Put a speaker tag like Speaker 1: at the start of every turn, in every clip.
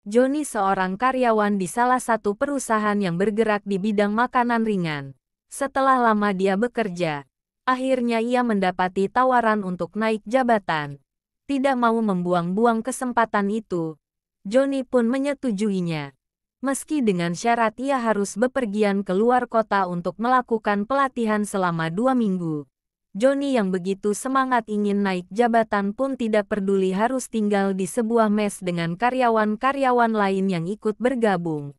Speaker 1: Johnny seorang karyawan di salah satu perusahaan yang bergerak di bidang makanan ringan. Setelah lama dia bekerja, akhirnya ia mendapati tawaran untuk naik jabatan. Tidak mau membuang-buang kesempatan itu, Johnny pun menyetujuinya. Meski dengan syarat ia harus bepergian ke luar kota untuk melakukan pelatihan selama 2 minggu. Johnny yang begitu semangat ingin naik jabatan pun tidak peduli harus tinggal di sebuah mes dengan karyawan-karyawan lain yang ikut bergabung.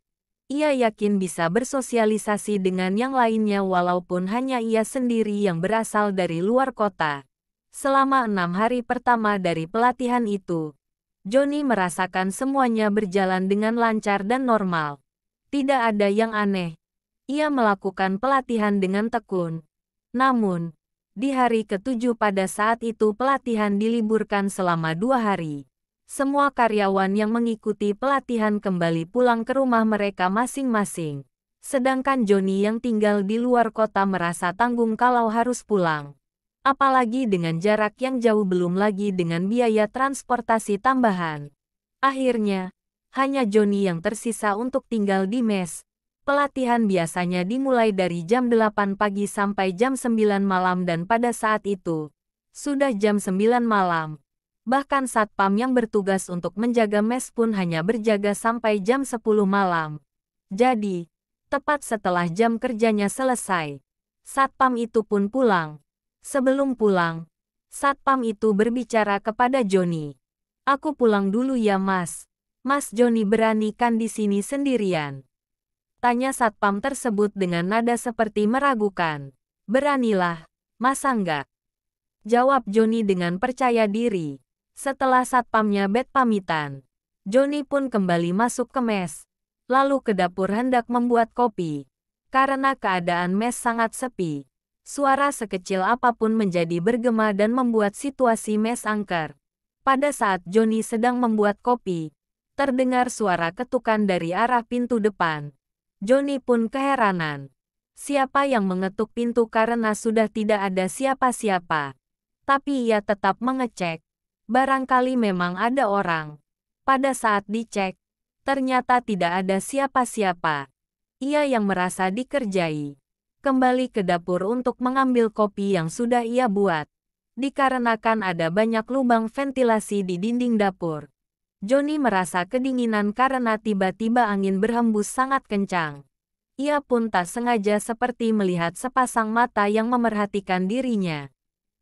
Speaker 1: Ia yakin bisa bersosialisasi dengan yang lainnya walaupun hanya ia sendiri yang berasal dari luar kota. Selama 6 hari pertama dari pelatihan itu, Johnny merasakan semuanya berjalan dengan lancar dan normal. Tidak ada yang aneh. Ia melakukan pelatihan dengan tekun. Namun, di hari ke-7 pada saat itu pelatihan diliburkan selama 2 hari. Semua karyawan yang mengikuti pelatihan kembali pulang ke rumah mereka masing-masing. Sedangkan Johnny yang tinggal di luar kota merasa tanggung kalau harus pulang. Apalagi dengan jarak yang jauh belum lagi dengan biaya transportasi tambahan. Akhirnya, hanya Johnny yang tersisa untuk tinggal di mes. Pelatihan biasanya dimulai dari jam 8 pagi sampai jam 9 malam dan pada saat itu, sudah jam 9 malam. Bahkan satpam yang bertugas untuk menjaga mes pun hanya berjaga sampai jam 10 malam. Jadi, tepat setelah jam kerjanya selesai, satpam itu pun pulang. Sebelum pulang, satpam itu berbicara kepada Johnny. "Aku pulang dulu ya Mas. Mas Johnny berani kan di sini sendirian?" Tanya satpam tersebut dengan nada seperti meragukan. "Beranilah, masa enggak?" Jawab Johnny dengan percaya diri. Setelah satpamnya pamitan, Johnny pun kembali masuk ke mes. Lalu ke dapur hendak membuat kopi. Karena keadaan mes sangat sepi. Suara sekecil apapun menjadi bergema dan membuat situasi mes angker. Pada saat Johnny sedang membuat kopi, terdengar suara ketukan dari arah pintu depan. Johnny pun keheranan. Siapa yang mengetuk pintu karena sudah tidak ada siapa-siapa. Tapi ia tetap mengecek. Barangkali memang ada orang. Pada saat dicek, ternyata tidak ada siapa-siapa. Ia yang merasa dikerjai. Kembali ke dapur untuk mengambil kopi yang sudah ia buat. Dikarenakan ada banyak lubang ventilasi di dinding dapur, Johnny merasa kedinginan karena tiba-tiba angin berhembus sangat kencang. Ia pun tak sengaja seperti melihat sepasang mata yang memerhatikan dirinya.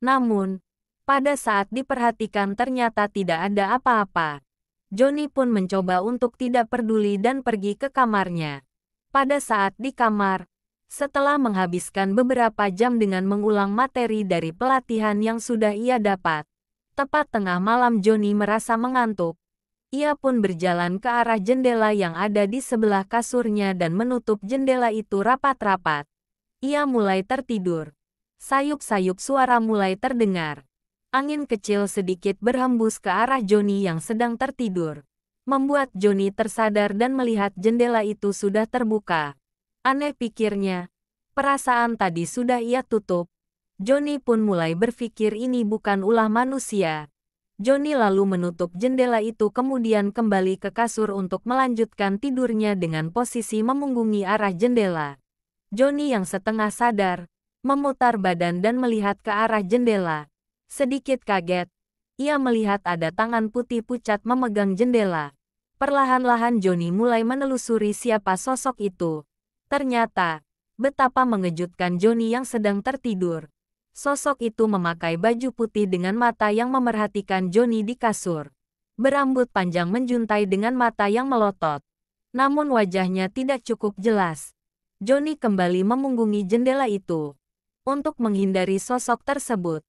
Speaker 1: Namun, pada saat diperhatikan ternyata tidak ada apa-apa. Johnny pun mencoba untuk tidak peduli dan pergi ke kamarnya. Pada saat di kamar, setelah menghabiskan beberapa jam dengan mengulang materi dari pelatihan yang sudah ia dapat, tepat tengah malam Johnny merasa mengantuk. Ia pun berjalan ke arah jendela yang ada di sebelah kasurnya dan menutup jendela itu rapat-rapat. Ia mulai tertidur. Sayup-sayup suara mulai terdengar. Angin kecil sedikit berhembus ke arah Johnny yang sedang tertidur. Membuat Johnny tersadar dan melihat jendela itu sudah terbuka. Aneh pikirnya, perasaan tadi sudah ia tutup. Johnny pun mulai berpikir ini bukan ulah manusia. Johnny lalu menutup jendela itu kemudian kembali ke kasur untuk melanjutkan tidurnya dengan posisi memunggungi arah jendela. Johnny yang setengah sadar, memutar badan dan melihat ke arah jendela. Sedikit kaget, ia melihat ada tangan putih pucat memegang jendela. Perlahan-lahan Johnny mulai menelusuri siapa sosok itu. Ternyata, betapa mengejutkan Johnny yang sedang tertidur. Sosok itu memakai baju putih dengan mata yang memerhatikan Johnny di kasur. Berambut panjang menjuntai dengan mata yang melotot. Namun wajahnya tidak cukup jelas. Johnny kembali memunggungi jendela itu untuk menghindari sosok tersebut.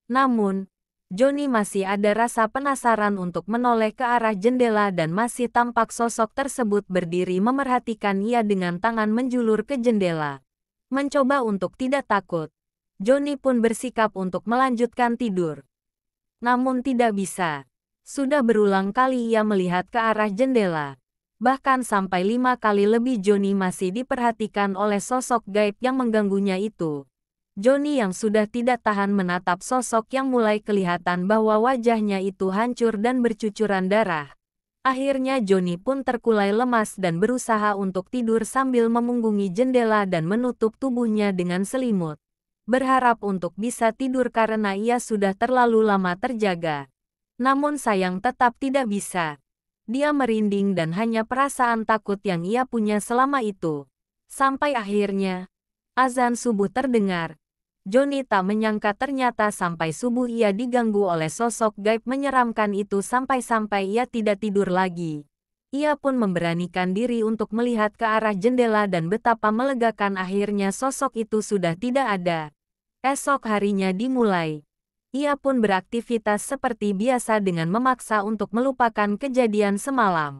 Speaker 1: Namun, Johnny masih ada rasa penasaran untuk menoleh ke arah jendela dan masih tampak sosok tersebut berdiri memerhatikan ia dengan tangan menjulur ke jendela. Mencoba untuk tidak takut, Johnny pun bersikap untuk melanjutkan tidur. Namun tidak bisa. Sudah berulang kali ia melihat ke arah jendela. Bahkan sampai 5 kali lebih Johnny masih diperhatikan oleh sosok gaib yang mengganggunya itu. Johnny yang sudah tidak tahan menatap sosok yang mulai kelihatan bahwa wajahnya itu hancur dan bercucuran darah. Akhirnya Johnny pun terkulai lemas dan berusaha untuk tidur sambil memunggungi jendela dan menutup tubuhnya dengan selimut. Berharap untuk bisa tidur karena ia sudah terlalu lama terjaga. Namun sayang tetap tidak bisa. Dia merinding dan hanya perasaan takut yang ia punya selama itu. Sampai akhirnya, azan subuh terdengar. Johnny tak menyangka ternyata sampai subuh ia diganggu oleh sosok gaib menyeramkan itu sampai-sampai ia tidak tidur lagi. Ia pun memberanikan diri untuk melihat ke arah jendela dan betapa melegakan akhirnya sosok itu sudah tidak ada. Esok harinya dimulai. Ia pun beraktivitas seperti biasa dengan memaksa untuk melupakan kejadian semalam.